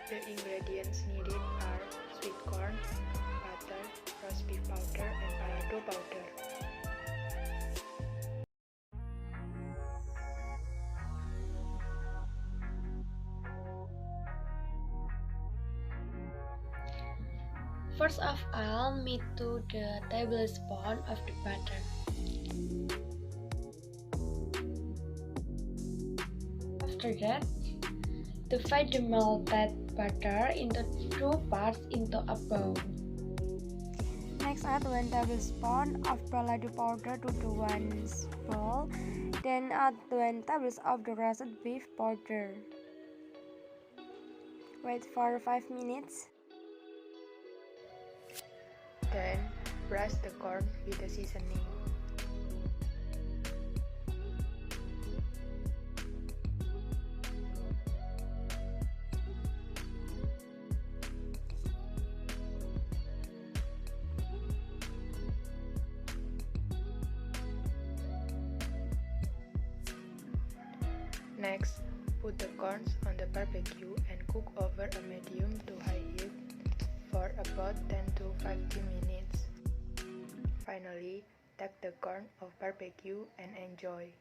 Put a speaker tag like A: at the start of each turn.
A: The ingredients needed are sweet corn, butter, roast beef powder, and balado powder.
B: First of all, mix 2 tablespoons of the butter. After that, divide the melted butter into 2 parts into a bowl. Next, add 1 tablespoon of balado powder to the 1 bowl. Then add 1 tablespoon of the roasted beef powder. Wait for 5 minutes.
A: Then, brush the corn with the seasoning. Next, put the corns on the barbecue and cook over a medium to high heat for about 10 to 15 minutes. Finally, take the corn off barbecue and enjoy.